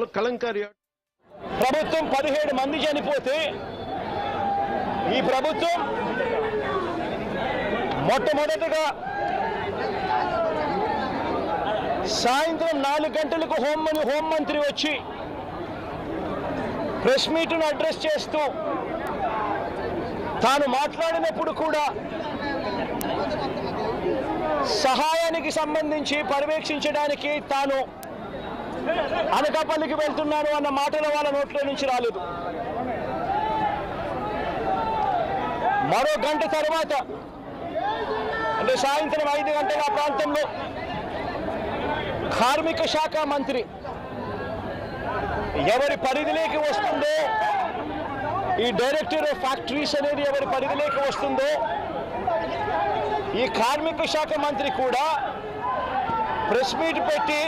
గ్రామంలో కలంకారి ప్రభుత్వం 17 మంది చనిపోతే ఈ ప్రభుత్వం మొట్టమొదటిగా సాయంత్రం 4 గంటలకు హోంమంత్రి వచ్చి ప్రెస్ మీట్ను అడ్రస్ చేస్తూ తాను మాట్లాడినప్పుడు కూడా సహాయానికి సంబంధించి పర్యవేక్షించడానికి తాను అనకాపల్లికి వెళ్తున్నాను అన్న మాటలు వాళ్ళ నోట్లో నుంచి రాలేదు. మరో గంట తర్వాత అంటే సాయంత్రం 5 గంటల ప్రాంతంలో కార్మిక శాఖ మంత్రి ఎవరి పరిధిలోకి వస్తుందో, ఈ డైరెక్టర్ ఆఫ్ ఫ్యాక్టరీస్ అనేది ఎవరి పరిధిలోకి వస్తుందో, ఈ కార్మిక శాఖ మంత్రి కూడా ప్రెస్ మీట్ పెట్టి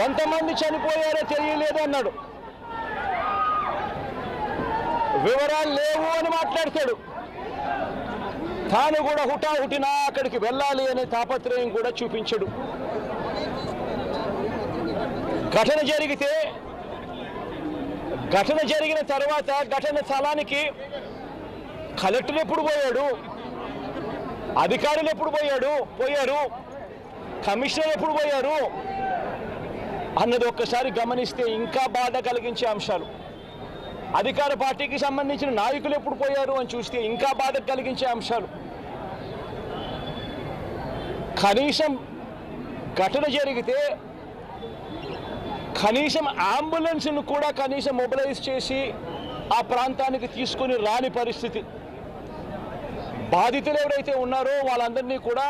ఎంతమంది చనిపోయారో తెలియలేదు అన్నాడు. వివరాలు లేవు అని మాట్లాడతాడు. తాను కూడా హుటాహుటిన అక్కడికి వెళ్ళాలి అనే తాపత్రయం కూడా చూపించడు. ఘటన జరిగిన తర్వాత ఘటన స్థలానికి కలెక్టర్ ఎప్పుడు పోయాడు, అధికారులు ఎప్పుడు పోయారు, కమిషనర్ ఎప్పుడు పోయారు అన్నది ఒక్కసారి గమనిస్తే ఇంకా బాధ కలిగించే అంశాలు. అధికార పార్టీకి సంబంధించిన నాయకులు ఎప్పుడు పోయారు అని చూస్తే ఇంకా బాధ కలిగించే అంశాలు. కనీసం ఘటన జరిగితే కనీసం అంబులెన్స్ను కూడా కనీసం మొబిలైజ్ చేసి ఆ ప్రాంతానికి తీసుకుని రాని పరిస్థితి. బాధితులు ఎవరైతే ఉన్నారో వాళ్ళందరినీ కూడా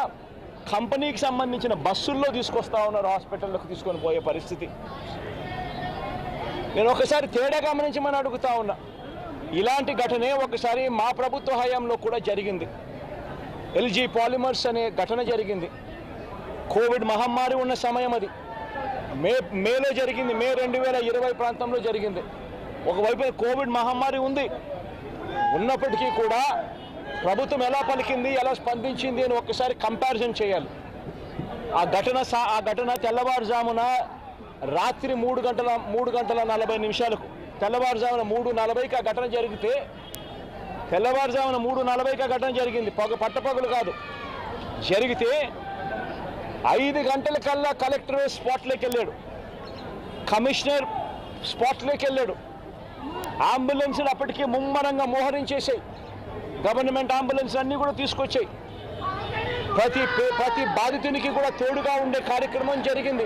కంపెనీకి సంబంధించిన బస్సుల్లో తీసుకొస్తా ఉన్నారు, హాస్పిటల్లోకి తీసుకొని పోయే పరిస్థితి. నేను ఒకసారి తేడా గమనించమని అడుగుతా ఉన్నా. ఇలాంటి ఘటనే ఒకసారి మా ప్రభుత్వ హయాంలో కూడా జరిగింది. ఎల్జీ పాలిమర్స్ అనే ఘటన జరిగింది. కోవిడ్ మహమ్మారి ఉన్న సమయం అది. మేలో జరిగింది, మే 2020 ప్రాంతంలో జరిగింది. ఒకవైపు కోవిడ్ మహమ్మారి ఉన్నప్పటికీ కూడా ప్రభుత్వం ఎలా పలికింది, ఎలా స్పందించింది అని ఒక్కసారి కంపారిజన్ చేయాలి. ఆ ఘటన తెల్లవారుజామున రాత్రి 3:40 తెల్లవారుజామున 3:40కి ఆ ఘటన జరిగితే, తెల్లవారుజామున 3:40కి ఆ ఘటన జరిగింది. పట్టపగలు కాదు. జరిగితే 5 గంటలకల్లా కలెక్టర్ స్పాట్లోకి వెళ్ళాడు, కమిషనర్ స్పాట్లోకి వెళ్ళాడు. అంబులెన్స్లు అప్పటికీ ముమ్మరంగా మోహరించేసాయి. గవర్నమెంట్ అంబులెన్స్ అన్నీ కూడా తీసుకొచ్చాయి. ప్రతి బాధితునికి కూడా తోడుగా ఉండే కార్యక్రమం జరిగింది.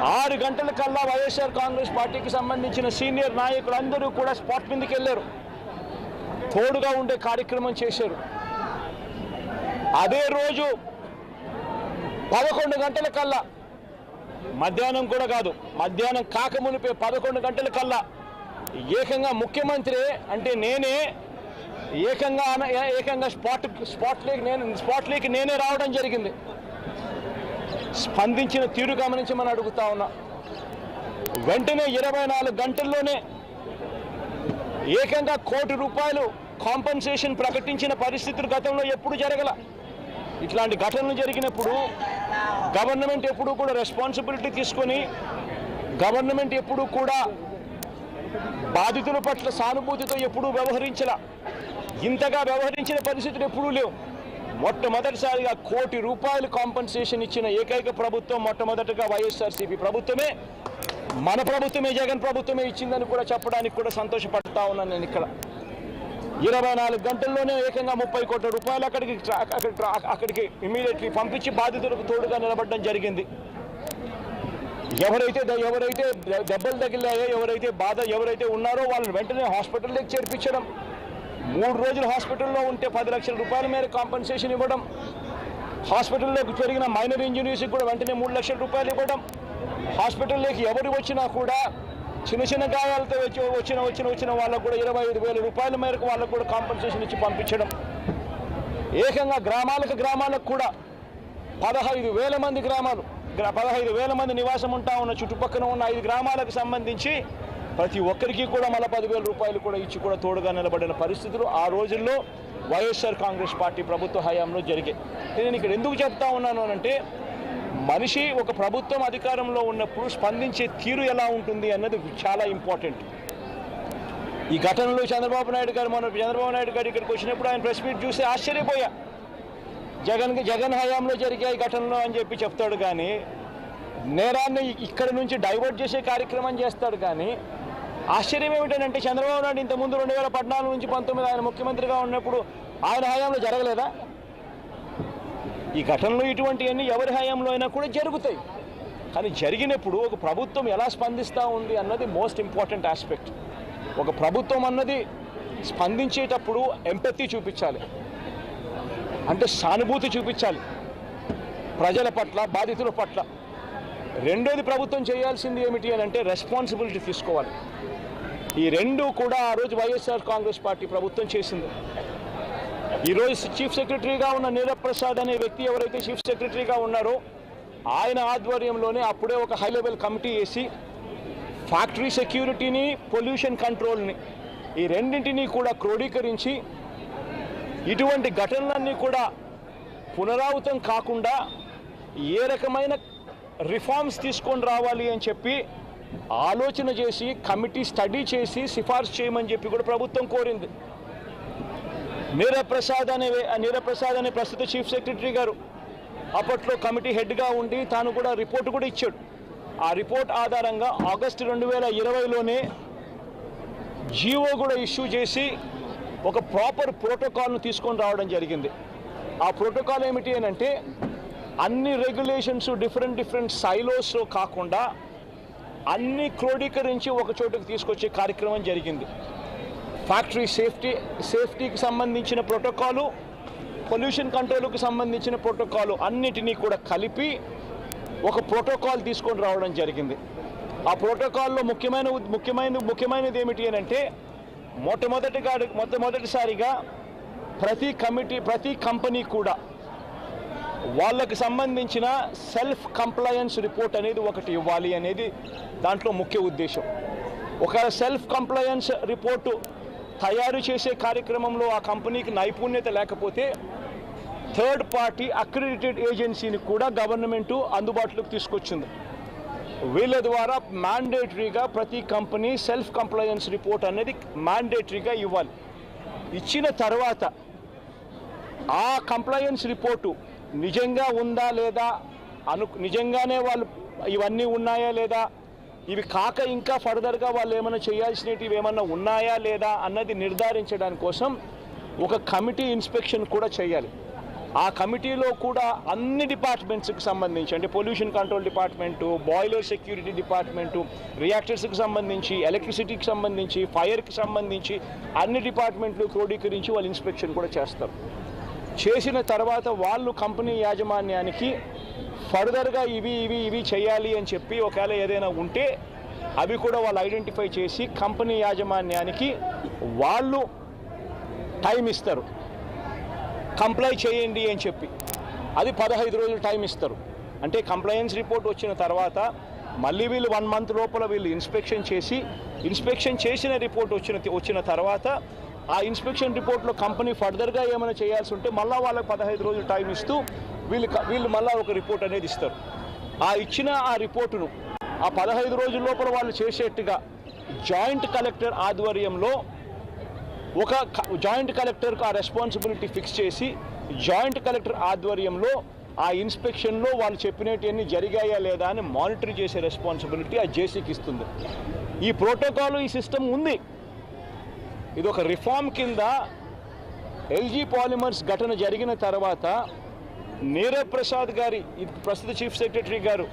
6 గంటలకల్లా వైఎస్ఆర్ కాంగ్రెస్ పార్టీకి సంబంధించిన సీనియర్ నాయకులందరూ కూడా స్పాట్ మీదకి వెళ్ళారు, తోడుగా ఉండే కార్యక్రమం చేశారు. అదే రోజు 11 గంటలకల్లా, మధ్యాహ్నం కూడా కాదు, మధ్యాహ్నం కాకమునిపే 11 గంటలకల్లా ఏకంగా ముఖ్యమంత్రి అంటే నేనే ఏకంగా స్పాట్లోకి నేనే రావడం జరిగింది. స్పందించిన తీరు గమనించమని అడుగుతా ఉన్నా. వెంటనే 24 గంటల్లోనే ఏకంగా ₹1 కోటి కాంపన్సేషన్ ప్రకటించిన పరిస్థితులు గతంలో ఎప్పుడు జరగల. ఇట్లాంటి ఘటనలు జరిగినప్పుడు గవర్నమెంట్ ఎప్పుడూ కూడా రెస్పాన్సిబిలిటీ తీసుకొని, గవర్నమెంట్ ఎప్పుడూ కూడా బాధితుల పట్ల సానుభూతితో ఎప్పుడూ వ్యవహరించలా. ఇంతగా వ్యవహరించిన పరిస్థితులు ఎప్పుడూ లేవు. మొట్టమొదటిసారిగా ₹1 కోటి కాంపన్సేషన్ ఇచ్చిన ఏకైక ప్రభుత్వం మొట్టమొదటిగా వైఎస్ఆర్సీపీ ప్రభుత్వమే, మన ప్రభుత్వమే, జగన్ ప్రభుత్వమే ఇచ్చిందని కూడా చెప్పడానికి కూడా సంతోషపడతా ఉన్నాను నేను. ఇక్కడ 24 గంటల్లోనే ఏకంగా ₹30 కోట్ల అక్కడికి ఇమీడియట్లీ పంపించి బాధితులకు తోడుగా నిలబడడం జరిగింది. ఎవరైతే దెబ్బలు తగిలాయో, ఎవరైతే ఉన్నారో వాళ్ళని వెంటనే హాస్పిటల్లోకి చేర్పించడం, 3 రోజులు హాస్పిటల్లో ఉంటే ₹10 లక్షల మేర కాంపన్సేషన్ ఇవ్వడం, హాస్పిటల్లోకి జరిగిన మైనర్ ఇంజనీర్స్కి కూడా వెంటనే ₹3 లక్షలు ఇవ్వడం, హాస్పిటల్లోకి ఎవరు వచ్చినా కూడా చిన్న గాయాలతో వచ్చిన వాళ్ళకు కూడా ₹25,000 మేరకు వాళ్ళకు కూడా కాంపన్సేషన్ ఇచ్చి పంపించడం. ఏకంగా గ్రామాలకు కూడా 15,000 మంది 15,000 మంది నివాసం ఉంటా ఉన్న చుట్టుపక్కల ఉన్న 5 గ్రామాలకు సంబంధించి ప్రతి ఒక్కరికి కూడా మళ్ళీ ₹10,000 కూడా ఇచ్చి కూడా తోడుగా నిలబడిన పరిస్థితులు ఆ రోజుల్లో వైఎస్ఆర్ కాంగ్రెస్ పార్టీ ప్రభుత్వ హయాంలో జరిగాయి. నేను ఇక్కడ ఎందుకు చెప్తా ఉన్నాను అంటే, మనిషి ఒక ప్రభుత్వం అధికారంలో ఉన్నప్పుడు స్పందించే తీరు ఎలా ఉంటుంది అన్నది చాలా ఇంపార్టెంట్. ఈ ఘటనలో చంద్రబాబు నాయుడు గారు ఇక్కడికి వచ్చినప్పుడు ఆయన ప్రెస్ మీట్ చూసి ఆశ్చర్యపోయా. జగన్ హయాంలో జరిగే ఈ ఘటనలో అని చెప్పి చెప్తాడు, కానీ నేరాన్ని ఇక్కడ నుంచి డైవర్ట్ చేసే కార్యక్రమం చేస్తాడు. కానీ ఆశ్చర్యం ఏమిటంటే చంద్రబాబు నాయుడు ఇంతకుముందు 2014 నుంచి 19 ఆయన ముఖ్యమంత్రిగా ఉన్నప్పుడు ఆయన హయాంలో జరగలేదా? ఈ ఘటనలు ఇటువంటివన్నీ ఎవరి హయాంలో అయినా కూడా జరుగుతాయి. కానీ జరిగినప్పుడు ఒక ప్రభుత్వం ఎలా స్పందిస్తూ ఉంది అన్నది మోస్ట్ ఇంపార్టెంట్ ఆస్పెక్ట్. ఒక ప్రభుత్వం అన్నది స్పందించేటప్పుడు ఎంపతి చూపించాలి, అంటే సానుభూతి చూపించాలి ప్రజల పట్ల, బాధితుల పట్ల. రెండోది ప్రభుత్వం చేయాల్సింది ఏమిటి అని అంటే రెస్పాన్సిబిలిటీ తీసుకోవాలి. ఈ రెండు కూడా ఆ రోజు వైఎస్ఆర్ కాంగ్రెస్ పార్టీ ప్రభుత్వం చేసింది. ఈరోజు చీఫ్ సెక్రటరీగా ఉన్న నీరబ్ ప్రసాద్ అనే వ్యక్తి ఎవరైతే చీఫ్ సెక్రటరీగా ఉన్నారో ఆయన ఆధ్వర్యంలోనే అప్పుడే ఒక హై లెవెల్ కమిటీ వేసి ఫ్యాక్టరీ సెక్యూరిటీని, పొల్యూషన్ కంట్రోల్ని ఈ రెండింటినీ కూడా క్రోడీకరించి ఇటువంటి ఘటనలన్నీ కూడా పునరావృతం కాకుండా ఏ రకమైన రిఫార్మ్స్ తీసుకొని రావాలి అని చెప్పి ఆలోచన చేసి కమిటీ స్టడీ చేసి సిఫార్సు చేయమని చెప్పి కూడా ప్రభుత్వం కోరింది. నీరబ్ ప్రసాద్ అనే ప్రస్తుత చీఫ్ సెక్రటరీ గారు అప్పట్లో కమిటీ హెడ్గా ఉండి తాను కూడా రిపోర్ట్ కూడా ఇచ్చాడు. ఆ రిపోర్ట్ ఆధారంగా ఆగస్టు 2020లోనే జీవో కూడా ఇష్యూ చేసి ఒక ప్రాపర్ ప్రోటోకాల్ను తీసుకొని రావడం జరిగింది. ఆ ప్రోటోకాల్ ఏమిటి అని అంటే అన్ని రెగ్యులేషన్స్ డిఫరెంట్ సైలోస్ కాకుండా అన్ని క్రోడీకరించి ఒక చోటుకు తీసుకొచ్చే కార్యక్రమం జరిగింది. ఫ్యాక్టరీ సేఫ్టీకి సంబంధించిన ప్రోటోకాలు, పొల్యూషన్ కంట్రోల్కి సంబంధించిన ప్రోటోకాలు అన్నిటినీ కూడా కలిపి ఒక ప్రోటోకాల్ తీసుకొని రావడం జరిగింది. ఆ ప్రోటోకాల్లో ముఖ్యమైనది ఏమిటి అని అంటే మొట్టమొదటిసారిగా ప్రతి కంపెనీ కూడా వాళ్ళకి సంబంధించిన సెల్ఫ్ కంప్లయన్స్ రిపోర్ట్ అనేది ఒకటి ఇవ్వాలి అనేది దాంట్లో ముఖ్య ఉద్దేశం. ఒక సెల్ఫ్ కంప్లయన్స్ రిపోర్టు తయారు చేసే కార్యక్రమంలో ఆ కంపెనీకి నైపుణ్యత లేకపోతే థర్డ్ పార్టీ అక్రిడిటెడ్ ఏజెన్సీని కూడా గవర్నమెంటు అందుబాటులోకి తీసుకొచ్చింది. వీళ్ళ ద్వారా మ్యాండేటరీగా ప్రతి కంపెనీ సెల్ఫ్ కంప్లయన్స్ రిపోర్ట్ అనేది మ్యాండేటరీగా ఇవ్వాలి. ఇచ్చిన తర్వాత ఆ కంప్లయన్స్ రిపోర్టు నిజంగా ఉందా లేదా, నిజంగానే వాళ్ళు ఇవన్నీ ఉన్నాయా లేదా, ఇవి కాక ఇంకా ఫర్దర్గా వాళ్ళు ఏమైనా చేయాల్సినవి ఏమన్నా ఉన్నాయా లేదా అన్నది నిర్ధారించడానికి కోసం ఒక కమిటీ ఇన్స్పెక్షన్ కూడా చేయాలి. ఆ కమిటీలో కూడా అన్ని డిపార్ట్మెంట్స్కి సంబంధించి, అంటే pollution control department, boiler security department, రియాక్టర్స్కి సంబంధించి, ఎలక్ట్రిసిటీకి సంబంధించి, ఫైర్కి సంబంధించి అన్ని డిపార్ట్మెంట్లు క్రోడీకరించి వాళ్ళు ఇన్స్పెక్షన్ కూడా చేస్తారు. చేసిన తర్వాత వాళ్ళు కంపెనీ యాజమాన్యానికి ఫర్దర్గా ఇవి చేయాలి అని చెప్పి ఒకవేళ ఏదైనా ఉంటే అవి కూడా వాళ్ళు ఐడెంటిఫై చేసి కంపెనీ యాజమాన్యానికి వాళ్ళు టైం ఇస్తారు, కంప్లై చేయండి అని చెప్పి. అది 15 రోజులు టైం ఇస్తారు. అంటే కంప్లయన్స్ రిపోర్ట్ వచ్చిన తర్వాత మళ్ళీ వీళ్ళు 1 మంత్ లోపల వీళ్ళు ఇన్స్పెక్షన్ చేసిన రిపోర్ట్ వచ్చిన తర్వాత ఆ ఇన్స్పెక్షన్ రిపోర్ట్లో కంపెనీ ఫర్దర్గా ఏమైనా చేయాల్సి ఉంటే మళ్ళీ వాళ్ళకి 15 రోజులు టైం ఇస్తూ వీళ్ళు మళ్ళీ ఒక రిపోర్ట్ అనేది ఇస్తారు. ఆ రిపోర్టును ఆ 15 రోజుల లోపల వాళ్ళు చేసేట్టుగా జాయింట్ కలెక్టర్ ఆధ్వర్యంలో ఒక జాయింట్ కలెక్టర్కు ఆ రెస్పాన్సిబిలిటీ ఫిక్స్ చేసి జాయింట్ కలెక్టర్ ఆధ్వర్యంలో ఆ ఇన్స్పెక్షన్లో వాళ్ళు చెప్పినవన్నీ జరిగాయా లేదా అని మానిటర్ చేసే రెస్పాన్సిబిలిటీ ఆ జేసీకి ఇస్తుంది. ఈ ప్రోటోకాల్, ఈ సిస్టమ్ ఉంది. ఇది ఒక రిఫార్మ్ కింద ఎల్జీ పాలిమర్స్ ఘటన జరిగిన తర్వాత నీరబ్ ప్రసాద్ గారి ప్రస్తుత చీఫ్ సెక్రటరీ గారు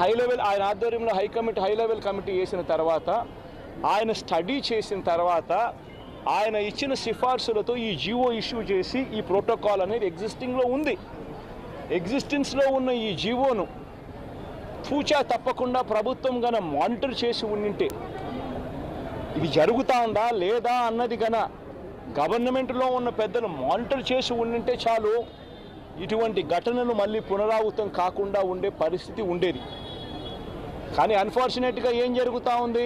ఆయన ఆధ్వర్యంలో హై లెవెల్ కమిటీ వేసిన తర్వాత ఆయన స్టడీ చేసిన తర్వాత ఆయన ఇచ్చిన సిఫార్సులతో ఈ జీవో ఇష్యూ చేసి ఈ ప్రోటోకాల్ అనేది ఎగ్జిస్టింగ్లో ఉంది. ఎగ్జిస్టెన్స్లో ఉన్న ఈ జీవోను తూచా తప్పకుండా ప్రభుత్వం గన మానిటర్ చేసి ఉండింటే, ఇది జరుగుతూ ఉందా లేదా అన్నది గన గవర్నమెంట్లో ఉన్న పెద్దలు మానిటర్ చేసి ఉండింటే చాలు ఇటువంటి ఘటనలు మళ్ళీ పునరావృతం కాకుండా ఉండే పరిస్థితి ఉండేది. కానీ అన్ఫార్చునేట్గా ఏం జరుగుతూ ఉంది,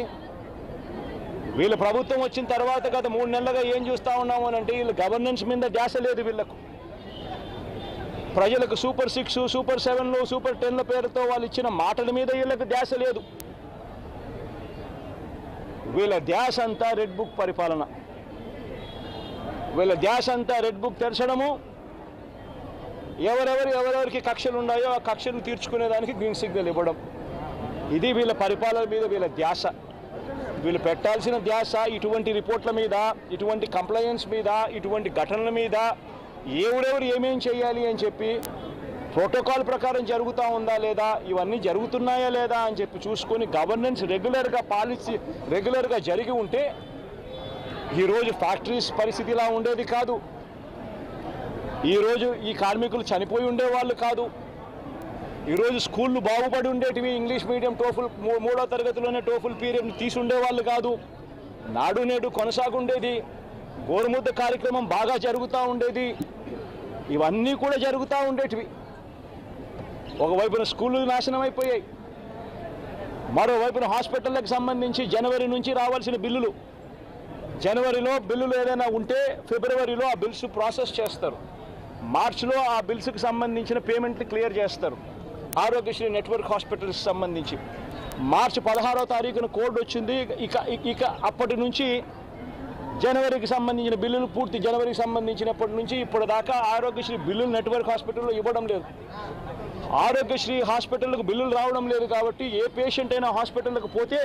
వీళ్ళ ప్రభుత్వం వచ్చిన తర్వాత గత 3 నెలలుగా ఏం చూస్తూ ఉన్నాము అని అంటే వీళ్ళ గవర్నెన్స్ మీద ధ్యాస లేదు. వీళ్ళకు ప్రజలకు సూపర్ 6, సూపర్ 7, సూపర్ 10 పేరుతో వాళ్ళు ఇచ్చిన మాటల మీద వీళ్ళకి ధ్యాస లేదు. వీళ్ళ ధ్యాస అంతా రెడ్ బుక్ పరిపాలన, వీళ్ళ ధ్యాస అంతా రెడ్ బుక్ తెరచడము, ఎవరెవరికి కక్షలు ఉన్నాయో ఆ కక్షలు తీర్చుకునేదానికి గ్రీన్ సిగ్నల్ ఇవ్వడం. ఇది వీళ్ళ పరిపాలన మీద వీళ్ళ ధ్యాస. వీళ్ళు పెట్టాల్సిన ధ్యాస ఇటువంటి రిపోర్ట్ల మీద, ఇటువంటి కంప్లైంట్స్ మీద, ఇటువంటి ఘటనల మీద ఎవరెవరు ఏమేం చేయాలి అని చెప్పి ప్రోటోకాల్ ప్రకారం జరుగుతూ ఉందా లేదా, ఇవన్నీ జరుగుతున్నాయా లేదా అని చెప్పి చూసుకొని గవర్నెన్స్ రెగ్యులర్గా పాలసీ రెగ్యులర్గా జరిగి ఉంటే ఈరోజు ఫ్యాక్టరీస్ పరిస్థితి ఇలా ఉండేది కాదు. ఈరోజు ఈ కార్మికులు చనిపోయి ఉండేవాళ్ళు కాదు. ఈరోజు స్కూళ్ళు బాగుపడి ఉండేటివి. ఇంగ్లీష్ మీడియం టోఫుల్ 3వ తరగతిలోనే టోఫుల్ పీరియడ్ తీసుండేవాళ్ళు కాదు. నాడు నేడు కొనసాగుండేది. గోరుముద్ద కార్యక్రమం బాగా జరుగుతూ ఉండేది. ఇవన్నీ కూడా జరుగుతూ ఉండేటివి. ఒకవైపున స్కూళ్ళు నాశనం అయిపోయాయి, మరోవైపున హాస్పిటళ్ళకి సంబంధించి జనవరి నుంచి రావాల్సిన బిల్లులు, జనవరిలో బిల్లులు ఏదైనా ఉంటే ఫిబ్రవరిలో ఆ బిల్స్ ప్రాసెస్ చేస్తారు, మార్చిలో ఆ బిల్స్కి సంబంధించిన పేమెంట్లు క్లియర్ చేస్తారు. ఆరోగ్యశ్రీ నెట్వర్క్ హాస్పిటల్స్కి సంబంధించి మార్చి 16వ తారీఖున కోడ్ వచ్చింది. ఇక అప్పటి నుంచి జనవరికి సంబంధించిన బిల్లులు పూర్తి జనవరికి సంబంధించినప్పటి నుంచి ఇప్పటి దాకా ఆరోగ్యశ్రీ బిల్లులు నెట్వర్క్ హాస్పిటల్లో ఇవ్వడం లేదు. ఆరోగ్యశ్రీ హాస్పిటల్కు బిల్లులు రావడం లేదు కాబట్టి ఏ పేషెంట్ అయినా హాస్పిటల్కి పోతే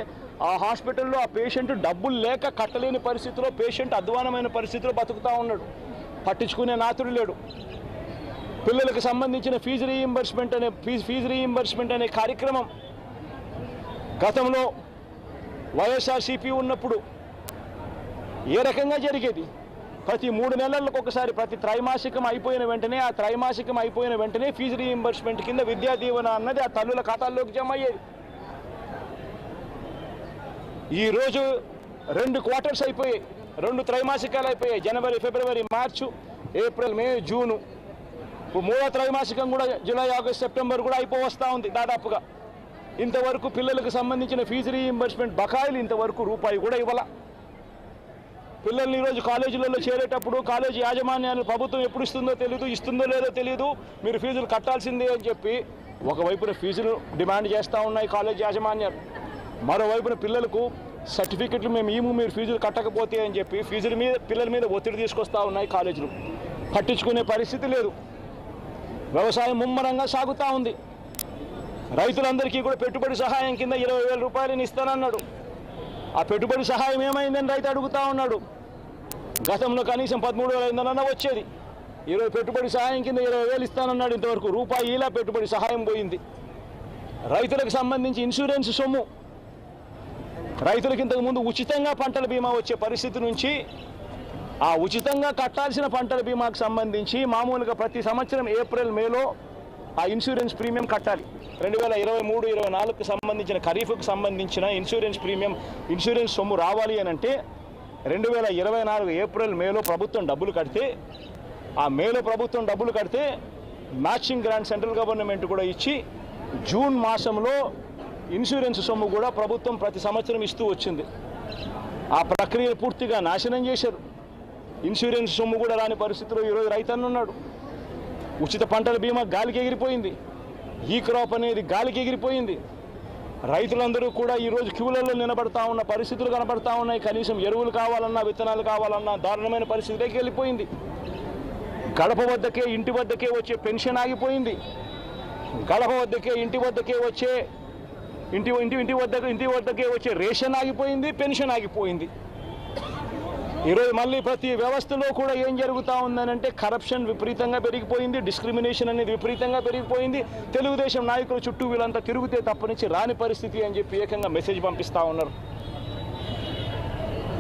ఆ హాస్పిటల్లో ఆ పేషెంట్ డబ్బులు లేక కట్టలేని పరిస్థితిలో, పేషెంట్ అధ్వానమైన పరిస్థితిలో బతుకుతూ ఉన్నాడు. పట్టించుకునే నాతుడు లేడు. పిల్లలకు సంబంధించిన ఫీజు రీయింబర్స్మెంట్ అనే కార్యక్రమం గతంలో వైఎస్ఆర్సీపీ ఉన్నప్పుడు ఏ రకంగా జరిగేది? ప్రతి 3 నెలలకు ఒకసారి, ప్రతి త్రైమాసికం అయిపోయిన వెంటనే, ఆ త్రైమాసికం అయిపోయిన వెంటనే ఫీజు రీయింబర్స్మెంట్ కింద విద్యా దీవెన అన్నది ఆ తల్లుల ఖాతాల్లోకి జమ అయ్యేది. ఈరోజు 2 క్వార్టర్స్ అయిపోయాయి, 2 త్రైమాసికాలు అయిపోయాయి. జనవరి, ఫిబ్రవరి, మార్చు, ఏప్రిల్, మే, జూను. 3వ త్రైమాసికం కూడా జూలై, ఆగస్టు, సెప్టెంబర్ కూడా అయిపోవస్తూ ఉంది దాదాపుగా. ఇంతవరకు పిల్లలకు సంబంధించిన ఫీజు రీయింబర్స్మెంట్ బకాయిలు ఇంతవరకు రూపాయి కూడా ఇవ్వాల. పిల్లల్ని ఈరోజు కాలేజీలలో చేరేటప్పుడు కాలేజీ యాజమాన్యాలు ప్రభుత్వం ఎప్పుడు ఇస్తుందో తెలియదు, ఇస్తుందో లేదో తెలియదు, మీరు ఫీజులు కట్టాల్సిందే అని చెప్పి ఒకవైపున ఫీజులు డిమాండ్ చేస్తూ ఉన్నాయి కాలేజీ యాజమాన్యాలు, మరోవైపున పిల్లలకు సర్టిఫికెట్లు మేము మీరు ఫీజులు కట్టకపోతే అని చెప్పి పిల్లల మీద ఒత్తిడి తీసుకొస్తూ ఉన్నాయి కాలేజీలు. పట్టించుకునే పరిస్థితి లేదు. వ్యవసాయం ముమ్మరంగా సాగుతూ ఉంది. రైతులందరికీ కూడా పెట్టుబడి సహాయం కింద 20,000 రూపాయలని ఇస్తానన్నాడు. ఆ పెట్టుబడి సహాయం ఏమైందని రైతు అడుగుతూ ఉన్నాడు. గతంలో కనీసం 13,500 వచ్చేది. ఈరోజు పెట్టుబడి సహాయం కింద 20,000 ఇస్తానన్నాడు. ఇంతవరకు రూపాయి ఇలా పెట్టుబడి సహాయం పోయింది. రైతులకు సంబంధించి ఇన్సూరెన్స్ సొమ్ము, రైతులకు ఇంతకుముందు ఉచితంగా పంటల బీమా వచ్చే పరిస్థితి నుంచి ఆ ఉచితంగా కట్టాల్సిన పంటల బీమాకు సంబంధించి మామూలుగా ప్రతి సంవత్సరం ఏప్రిల్, మేలో ఆ ఇన్సూరెన్స్ ప్రీమియం కట్టాలి. 2023-24కు సంబంధించిన ఖరీఫ్కు సంబంధించిన ఇన్సూరెన్స్ సొమ్ము రావాలి అని అంటే 2024 ఏప్రిల్, మేలో ప్రభుత్వం డబ్బులు కడితే, ఆ మేలో ప్రభుత్వం డబ్బులు కడితే మ్యాచింగ్ గ్రాంట్ సెంట్రల్ గవర్నమెంట్ కూడా ఇచ్చి జూన్ మాసంలో ఇన్సూరెన్స్ సొమ్ము కూడా ప్రభుత్వం ప్రతి సంవత్సరం ఇస్తూ వచ్చింది. ఆ ప్రక్రియ పూర్తిగా నాశనం చేశారు. ఇన్సూరెన్స్ సొమ్ము కూడా రాని పరిస్థితిలో ఈరోజు రైతన్న ఉన్నాడు. ఉచిత పంటల బీమా గాలికి ఎగిరిపోయింది. ఈ క్రాప్ అనేది గాలికి ఎగిరిపోయింది. రైతులందరూ కూడా ఈరోజు క్యూలలో నిలబడతా ఉన్న పరిస్థితులు కనబడతా ఉన్నాయి. కనీసం ఎరువులు కావాలన్నా, విత్తనాలు కావాలన్నా దారుణమైన పరిస్థితిలోకి వెళ్ళిపోయింది. గడప వద్దకే, ఇంటి వద్దకే వచ్చే పెన్షన్ ఆగిపోయింది. గడప వద్దకే, ఇంటి వద్దకే వచ్చే రేషన్ ఆగిపోయింది, పెన్షన్ ఆగిపోయింది. ఈరోజు మళ్ళీ ప్రతి వ్యవస్థలో కూడా ఏం జరుగుతూ ఉందనంటే కరప్షన్ విపరీతంగా పెరిగిపోయింది, డిస్క్రిమినేషన్ అనేది విపరీతంగా పెరిగిపోయింది. తెలుగుదేశం నాయకుల చుట్టూ వీళ్ళంతా తిరుగుతే తప్పనించి రాని పరిస్థితి అని చెప్పి ఏకంగా మెసేజ్ పంపిస్తూ ఉన్నారు.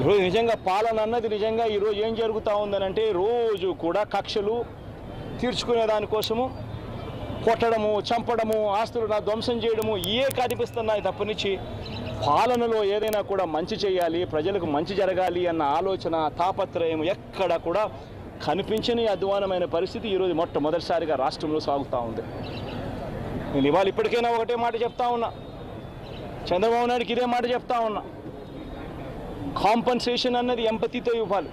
ఈరోజు నిజంగా పాలన అన్నది నిజంగా ఈరోజు ఏం జరుగుతూ ఉందనంటే రోజు కూడా కక్షలు తీర్చుకునే దానికోసము కొట్టడము, చంపడము, ఆస్తులను ధ్వంసం చేయడము కనిపిస్తున్నాయి తప్పనించి పాలనలో ఏదైనా కూడా మంచి చేయాలి, ప్రజలకు మంచి జరగాలి అన్న ఆలోచన, తాపత్రయం ఎక్కడ కూడా కనిపించని అధ్వానమైన పరిస్థితి ఈరోజు మొట్టమొదటిసారిగా రాష్ట్రంలో సాగుతూ ఉంది. నేను ఇవాళ ఇప్పటికైనా ఒకటే మాట చెప్తా ఉన్నా, చంద్రబాబు నాయుడుకి ఇదే మాట చెప్తా ఉన్నా. కాంపన్సేషన్ అన్నది ఎంపతితో ఇవ్వాలి,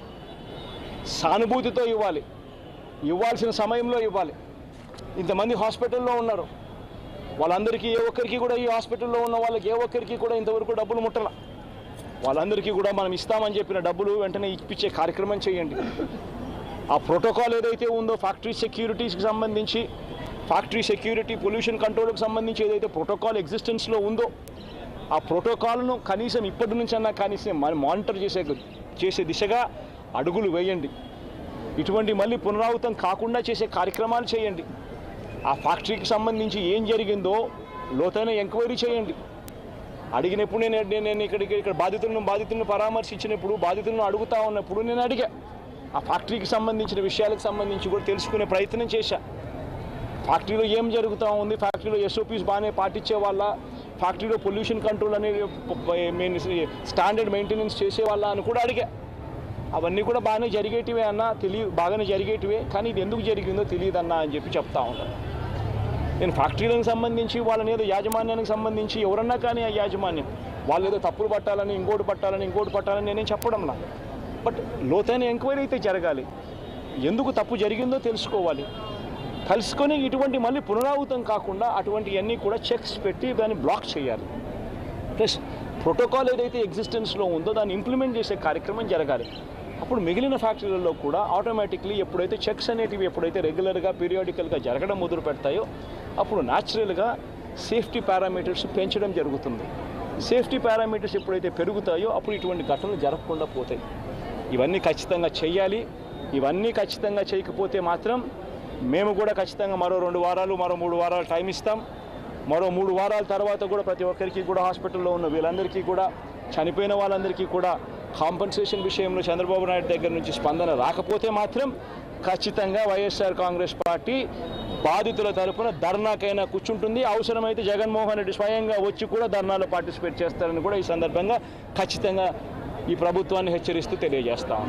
సానుభూతితో ఇవ్వాలి, ఇవ్వాల్సిన సమయంలో ఇవ్వాలి. ఇంతమంది హాస్పిటల్లో ఉన్నారు, వాళ్ళందరికీ ఏ ఒక్కరికి కూడా ఈ హాస్పిటల్లో ఉన్న వాళ్ళకి ఏ ఒక్కరికి కూడా ఇంతవరకు డబ్బులు ముట్టల. వాళ్ళందరికీ కూడా మనం ఇస్తామని చెప్పిన డబ్బులు వెంటనే ఇప్పించే కార్యక్రమం చేయండి. ఆ ప్రోటోకాల్ ఏదైతే ఉందో ఫ్యాక్టరీ సెక్యూరిటీస్కి సంబంధించి, ఫ్యాక్టరీ సెక్యూరిటీ పొల్యూషన్ కంట్రోల్కి సంబంధించి ఏదైతే ప్రోటోకాల్ ఎగ్జిస్టెన్స్లో ఉందో ఆ ప్రోటోకాల్ను కనీసం ఇప్పటి నుంచి అన్నా కనీసం మానిటర్ చేసే దిశగా అడుగులు వేయండి. ఇటువంటి మళ్ళీ పునరావృతం కాకుండా చేసే కార్యక్రమాలు చేయండి. ఆ ఫ్యాక్టరీకి సంబంధించి ఏం జరిగిందో లోతైన ఎంక్వైరీ చేయండి. అడిగినప్పుడు నేను ఇక్కడ బాధితులను పరామర్శించినప్పుడు, బాధితులను అడుగుతా ఉన్నప్పుడు నేను అడిగా, ఆ ఫ్యాక్టరీకి సంబంధించిన విషయాలకు సంబంధించి కూడా తెలుసుకునే ప్రయత్నం చేశా. ఫ్యాక్టరీలో ఏం జరుగుతూ ఉంది, ఫ్యాక్టరీలో ఎస్ఓపీస్ బాగానే పాటించే వాళ్ళ, ఫ్యాక్టరీలో పొల్యూషన్ కంట్రోల్ అనేది స్టాండర్డ్ మెయింటెనెన్స్ చేసే వాళ్ళ అని కూడా అడిగా. అవన్నీ కూడా బాగానే జరిగేటివే అన్న, బాగానే జరిగేటివే, కానీ ఇది ఎందుకు జరిగిందో తెలియదన్నా అని చెప్పి చెప్తా ఉంటాను. నేను ఫ్యాక్టరీలకు సంబంధించి వాళ్ళని ఏదో యాజమాన్యానికి సంబంధించి ఎవరన్నా కానీ ఆ యాజమాన్యం వాళ్ళు ఏదో తప్పులు పట్టాలని ఇంకోటి పట్టాలని నేనేం చెప్పడంలా. బట్ లోతైన ఎంక్వైరీ అయితే జరగాలి. ఎందుకు తప్పు జరిగిందో తెలుసుకోవాలి. తెలుసుకొని ఇటువంటి మళ్ళీ పునరావృతం కాకుండా అటువంటివన్నీ కూడా చెక్స్ పెట్టి దాన్ని బ్లాక్ చేయాలి. ప్లస్ ప్రోటోకాల్ ఏదైతే ఎగ్జిస్టెన్స్లో ఉందో దాన్ని ఇంప్లిమెంట్ చేసే కార్యక్రమం జరగాలి. అప్పుడు మిగిలిన ఫ్యాక్టరీలలో కూడా ఆటోమేటిక్లీ ఎప్పుడైతే చెక్స్ అనేటివి ఎప్పుడైతే రెగ్యులర్గా పీరియాడికల్గా జరగడం మొదలు పెడతాయో అప్పుడు న్యాచురల్గా సేఫ్టీ పారామీటర్స్ పెంచడం జరుగుతుంది. సేఫ్టీ పారామీటర్స్ ఎప్పుడైతే పెరుగుతాయో అప్పుడు ఇటువంటి ఘటనలు జరగకుండా పోతాయి. ఇవన్నీ ఖచ్చితంగా చేయాలి. ఇవన్నీ ఖచ్చితంగా చేయకపోతే మాత్రం మేము కూడా ఖచ్చితంగా మరో 2 వారాలు మరో 3 వారాలు టైం ఇస్తాం. మరో 3 వారాల తర్వాత కూడా ప్రతి ఒక్కరికి కూడా హాస్పిటల్లో ఉన్న వీళ్ళందరికీ కూడా, చనిపోయిన వాళ్ళందరికీ కూడా కాంపన్సేషన్ విషయంలో చంద్రబాబు నాయుడు దగ్గర నుంచి స్పందన రాకపోతే మాత్రం ఖచ్చితంగా వైఎస్ఆర్ కాంగ్రెస్ పార్టీ బాధితుల తరఫున ధర్నాకైనా కూర్చుంటుంది. అవసరమైతే జగన్మోహన్ రెడ్డి స్వయంగా వచ్చి కూడా ధర్నాలో పార్టిసిపేట్ చేస్తారని కూడా ఈ సందర్భంగా ఖచ్చితంగా ఈ ప్రభుత్వాన్ని హెచ్చరిస్తూ తెలియజేస్తాం.